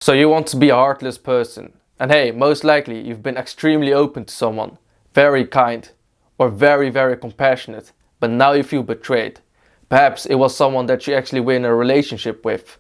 So you want to be a heartless person. And hey, most likely you've been extremely open to someone, very kind, or very compassionate, but now you feel betrayed. Perhaps it was someone that you actually were in a relationship with,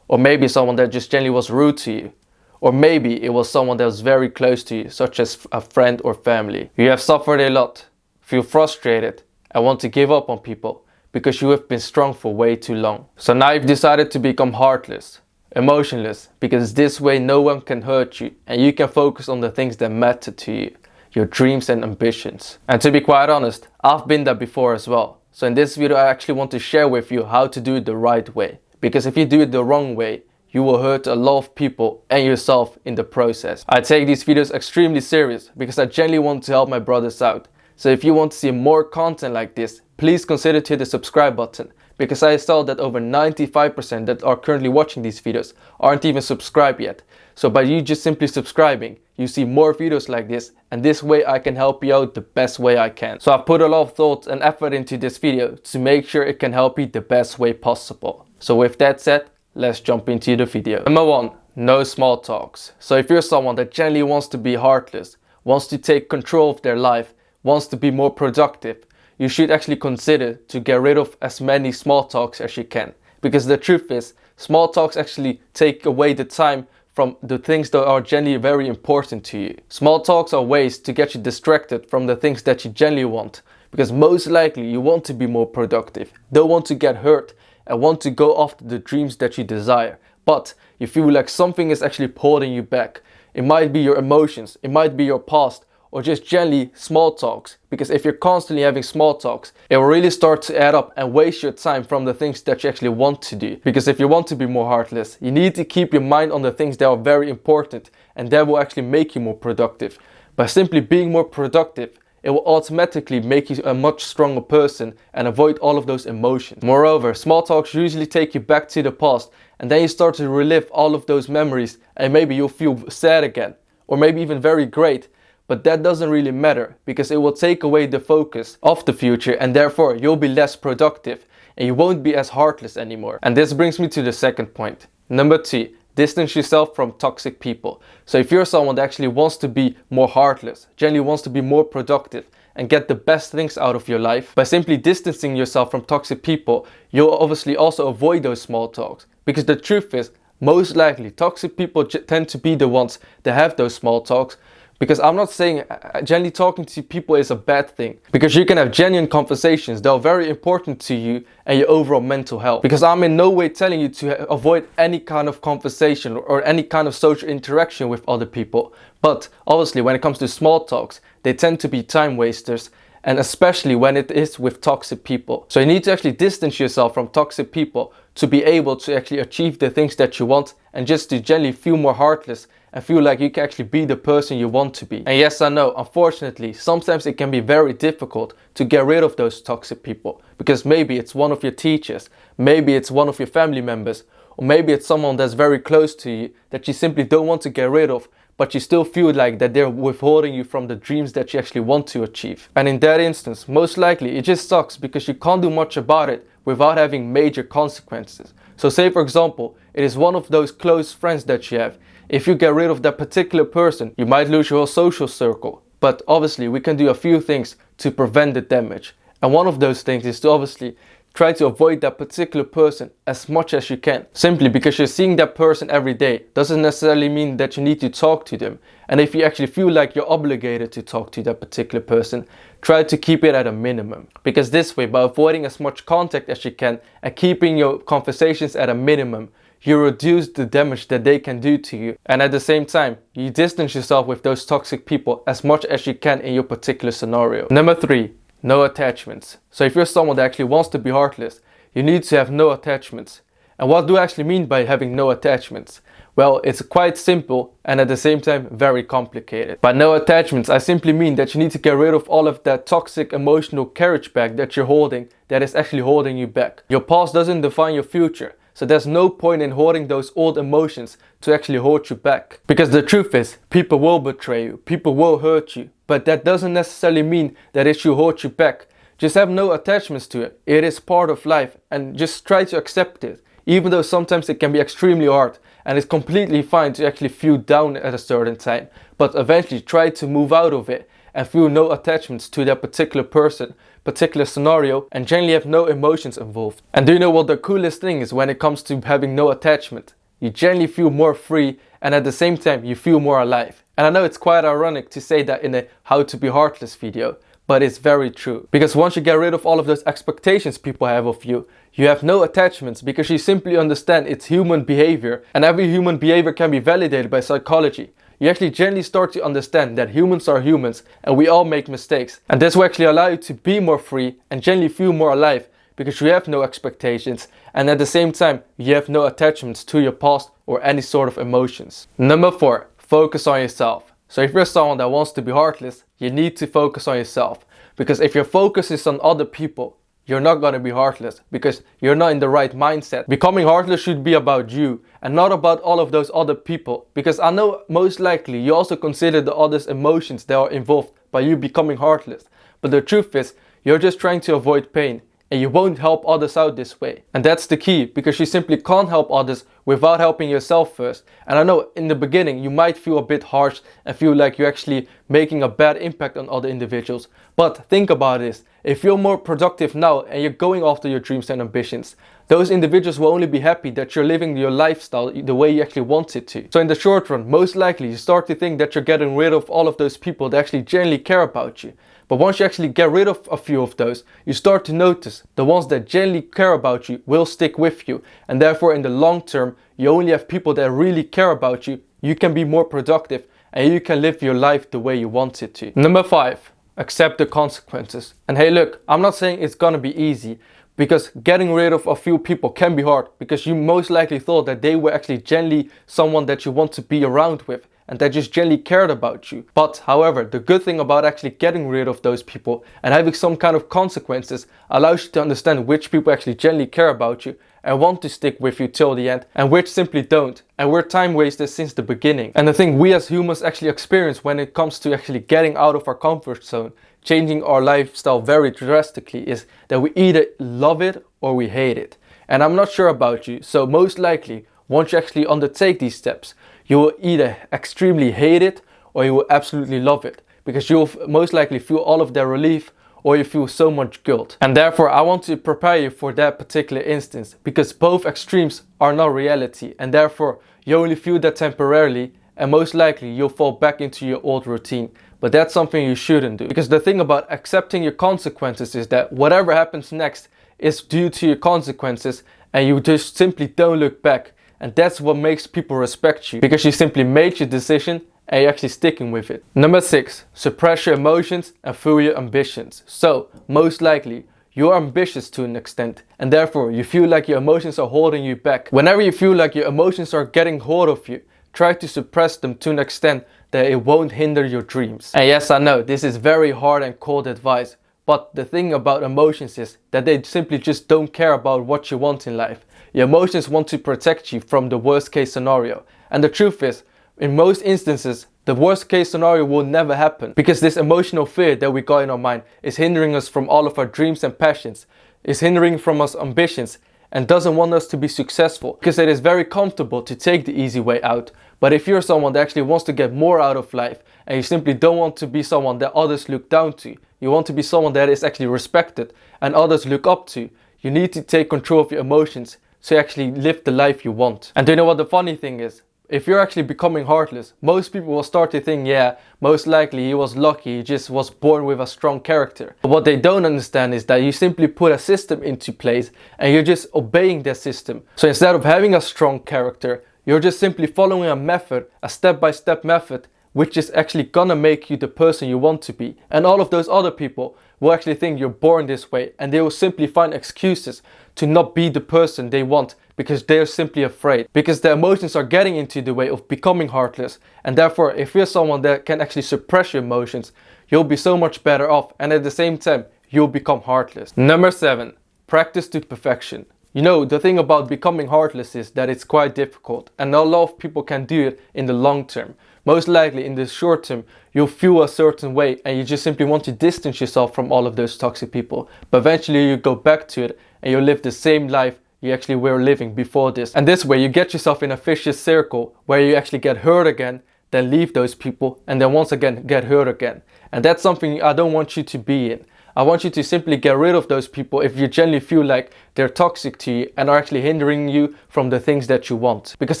or maybe someone that just generally was rude to you, or maybe it was someone that was very close to you, such as a friend or family. You have suffered a lot, feel frustrated, and want to give up on people because you have been strong for way too long. So now you've decided to become heartless, emotionless, because this way no one can hurt you and you can focus on the things that matter to you, your dreams and ambitions. And to be quite honest, I've been there before as well. So in this video I actually want to share with you how to do it the right way. Because if you do it the wrong way, you will hurt a lot of people and yourself in the process. I take these videos extremely serious because I genuinely want to help my brothers out. So if you want to see more content like this, please consider to hit the subscribe button, because I saw that over 95% that are currently watching these videos aren't even subscribed yet. So by you just simply subscribing, you see more videos like this, and this way I can help you out the best way I can. So I've put a lot of thought and effort into this video to make sure it can help you the best way possible. So with that said, let's jump into the video. Number 1, no small talks. So if you're someone that genuinely wants to be heartless, wants to take control of their life, wants to be more productive, you should actually consider to get rid of as many small talks as you can. Because the truth is, small talks actually take away the time from the things that are genuinely very important to you. Small talks are ways to get you distracted from the things that you genuinely want. Because most likely you want to be more productive, don't want to get hurt, and want to go after the dreams that you desire. But you feel like something is actually holding you back. It might be your emotions, it might be your past, or just generally small talks. Because if you're constantly having small talks, it will really start to add up and waste your time from the things that you actually want to do. Because if you want to be more heartless, you need to keep your mind on the things that are very important and that will actually make you more productive. By simply being more productive, it will automatically make you a much stronger person and avoid all of those emotions. Moreover, small talks usually take you back to the past, and then you start to relive all of those memories, and maybe you'll feel sad again, or maybe even very great. But that doesn't really matter, because it will take away the focus of the future, and therefore you'll be less productive and you won't be as heartless anymore. And this brings me to the second point. Number 2, distance yourself from toxic people. So if you're someone that actually wants to be more heartless, genuinely wants to be more productive and get the best things out of your life, by simply distancing yourself from toxic people, you'll obviously also avoid those small talks. Because the truth is, most likely toxic people tend to be the ones that have those small talks. Because I'm not saying genuinely talking to people is a bad thing. Because you can have genuine conversations that are very important to you and your overall mental health. Because I'm in no way telling you to avoid any kind of conversation or any kind of social interaction with other people. But obviously when it comes to small talks, they tend to be time wasters. And especially when it is with toxic people. So you need to actually distance yourself from toxic people to be able to actually achieve the things that you want, and just to generally feel more heartless and feel like you can actually be the person you want to be. And yes, I know, unfortunately, sometimes it can be very difficult to get rid of those toxic people. Because maybe it's one of your teachers, maybe it's one of your family members, or maybe it's someone that's very close to you that you simply don't want to get rid of, but you still feel like that they're withholding you from the dreams that you actually want to achieve. And in that instance, most likely it just sucks because you can't do much about it without having major consequences. So say for example, it is one of those close friends that you have. If you get rid of that particular person, you might lose your whole social circle. But obviously we can do a few things to prevent the damage. And one of those things is to obviously try to avoid that particular person as much as you can. Simply because you're seeing that person every day doesn't necessarily mean that you need to talk to them. And if you actually feel like you're obligated to talk to that particular person, try to keep it at a minimum. Because this way, by avoiding as much contact as you can and keeping your conversations at a minimum, you reduce the damage that they can do to you. And at the same time, you distance yourself with those toxic people as much as you can in your particular scenario. Number 3. No attachments. So if you're someone that actually wants to be heartless, you need to have no attachments. And what do I actually mean by having no attachments? Well, it's quite simple and at the same time very complicated. By no attachments, I simply mean that you need to get rid of all of that toxic emotional carriage bag that you're holding that is actually holding you back. Your past doesn't define your future. So there's no point in holding those old emotions to actually hold you back. Because the truth is, people will betray you, people will hurt you. But that doesn't necessarily mean that it should hold you back. Just have no attachments to it. It is part of life and just try to accept it. Even though sometimes it can be extremely hard and it's completely fine to actually feel down at a certain time, but eventually try to move out of it and feel no attachments to that particular person, particular scenario, and generally have no emotions involved. And do you know what the coolest thing is when it comes to having no attachment? You generally feel more free, and at the same time you feel more alive. And I know it's quite ironic to say that in a How to Be Heartless video, but it's very true. Because once you get rid of all of those expectations people have of you, you have no attachments because you simply understand it's human behavior, and every human behavior can be validated by psychology. You actually generally start to understand that humans are humans and we all make mistakes. And this will actually allow you to be more free and generally feel more alive because you have no expectations, and at the same time you have no attachments to your past or any sort of emotions. Number 4, focus on yourself. So if you're someone that wants to be heartless, you need to focus on yourself. Because if your focus is on other people, you're not going to be heartless because you're not in the right mindset. Becoming heartless should be about you and not about all of those other people. Because I know most likely you also consider the others' emotions that are involved by you becoming heartless. But the truth is, you're just trying to avoid pain. And you won't help others out this way. And that's the key, because you simply can't help others without helping yourself first. And I know in the beginning you might feel a bit harsh and feel like you're actually making a bad impact on other individuals. But think about this, if you're more productive now and you're going after your dreams and ambitions, those individuals will only be happy that you're living your lifestyle the way you actually want it to. So in the short run, most likely you start to think that you're getting rid of all of those people that actually genuinely care about you. But once you actually get rid of a few of those, you start to notice the ones that genuinely care about you will stick with you. And therefore in the long term, you only have people that really care about you. You can be more productive and you can live your life the way you want it to. Number 5, accept the consequences. And hey look, I'm not saying it's gonna be easy, because getting rid of a few people can be hard, because you most likely thought that they were actually genuinely someone that you want to be around with and that just genuinely cared about you. But however, the good thing about actually getting rid of those people and having some kind of consequences allows you to understand which people actually genuinely care about you and want to stick with you till the end, and which simply don't, and we're time wasters since the beginning. And the thing we as humans actually experience when it comes to actually getting out of our comfort zone, changing our lifestyle very drastically, is that we either love it or we hate it. And I'm not sure about you, so most likely once you actually undertake these steps, you will either extremely hate it or you will absolutely love it, because you'll most likely feel all of their relief or you feel so much guilt. And therefore I want to prepare you for that particular instance, because both extremes are not reality, and therefore you only feel that temporarily, and most likely you'll fall back into your old routine. But that's something you shouldn't do, because the thing about accepting your consequences is that whatever happens next is due to your consequences, and you just simply don't look back. And that's what makes people respect you, because you simply made your decision and you're actually sticking with it. Number 6, suppress your emotions and fuel your ambitions. So most likely you're ambitious to an extent, and therefore you feel like your emotions are holding you back. Whenever you feel like your emotions are getting hold of you, try to suppress them to an extent that it won't hinder your dreams. And yes, I know this is very hard and cold advice, but the thing about emotions is that they simply just don't care about what you want in life. Your emotions want to protect you from the worst case scenario. And the truth is, in most instances, the worst case scenario will never happen, because this emotional fear that we got in our mind is hindering us from all of our dreams and passions, is hindering from us ambitions, and doesn't want us to be successful, because it is very comfortable to take the easy way out. But if you're someone that actually wants to get more out of life, and you simply don't want to be someone that others look down to, you want to be someone that is actually respected and others look up to, you need to take control of your emotions so you actually live the life you want. And do you know what the funny thing is? If you're actually becoming heartless, most people will start to think, yeah, most likely he was lucky, he just was born with a strong character. But what they don't understand is that you simply put a system into place and you're just obeying that system. So instead of having a strong character, you're just simply following a method, a step-by-step method, which is actually gonna make you the person you want to be. And all of those other people will actually think you're born this way, and they will simply find excuses to not be the person they want, because they're simply afraid, because their emotions are getting into the way of becoming heartless. And therefore, if you're someone that can actually suppress your emotions, you'll be so much better off, and at the same time you'll become heartless. Number 7, practice to perfection. You know, the thing about becoming heartless is that it's quite difficult, and not a lot of people can do it in the long term. Most likely in the short term, you'll feel a certain way and you just simply want to distance yourself from all of those toxic people. But eventually you go back to it and you'll live the same life you actually were living before this. And this way you get yourself in a vicious circle where you actually get hurt again, then leave those people, and then once again get hurt again. And that's something I don't want you to be in. I want you to simply get rid of those people if you genuinely feel like they're toxic to you and are actually hindering you from the things that you want. Because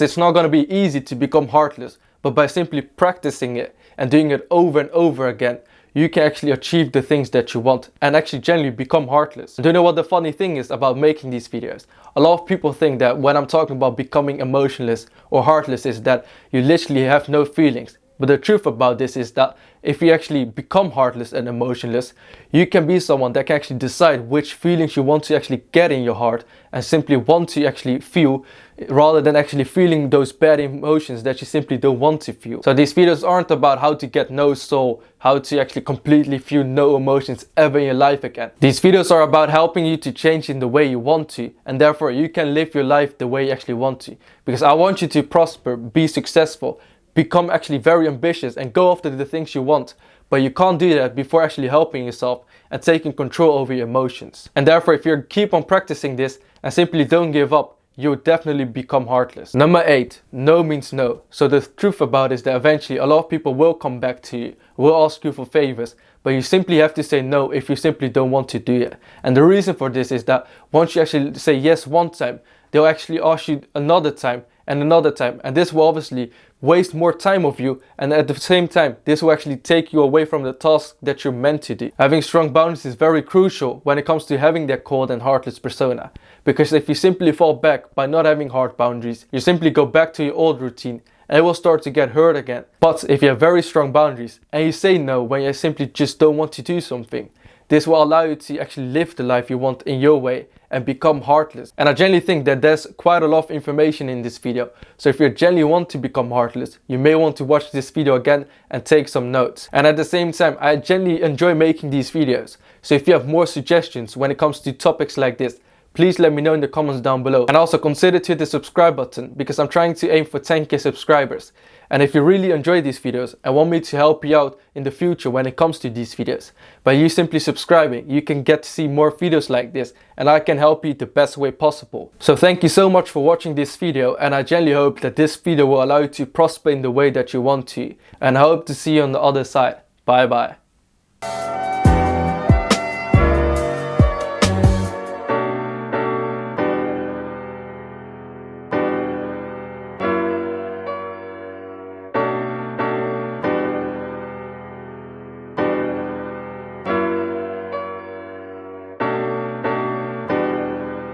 it's not going to be easy to become heartless, but by simply practicing it and doing it over and over again, you can actually achieve the things that you want and actually genuinely become heartless. And do you know what the funny thing is about making these videos? A lot of people think that when I'm talking about becoming emotionless or heartless is that you literally have no feelings. But the truth about this is that if you actually become heartless and emotionless, you can be someone that can actually decide which feelings you want to actually get in your heart and simply want to actually feel, rather than actually feeling those bad emotions that you simply don't want to feel. So these videos aren't about how to get no soul, how to actually completely feel no emotions ever in your life again. These videos are about helping you to change in the way you want to, and therefore you can live your life the way you actually want to. Because I want you to prosper, be successful, become actually very ambitious and go after the things you want, but you can't do that before actually helping yourself and taking control over your emotions. And therefore, if you keep on practicing this and simply don't give up, you'll definitely become heartless. Number 8, no means no. So the truth about it is that eventually a lot of people will come back to you, will ask you for favors, but you simply have to say no if you simply don't want to do it. And the reason for this is that once you actually say yes one time, they'll actually ask you another time and another time, and this will obviously waste more time of you, and at the same time this will actually take you away from the task that you're meant to do. Having strong boundaries is very crucial when it comes to having that cold and heartless persona, because if you simply fall back by not having hard boundaries, you simply go back to your old routine and it will start to get hurt again. But if you have very strong boundaries and you say no when you simply just don't want to do something, this will allow you to actually live the life you want in your way and become heartless. And I genuinely think that there's quite a lot of information in this video. So if you genuinely want to become heartless, you may want to watch this video again and take some notes. And at the same time, I genuinely enjoy making these videos. So if you have more suggestions when it comes to topics like this, please let me know in the comments down below. And also consider to hit the subscribe button, because I'm trying to aim for 10k subscribers. And if you really enjoy these videos and want me to help you out in the future when it comes to these videos, by you simply subscribing, you can get to see more videos like this and I can help you the best way possible. So thank you so much for watching this video, and I genuinely hope that this video will allow you to prosper in the way that you want to. And I hope to see you on the other side. Bye bye.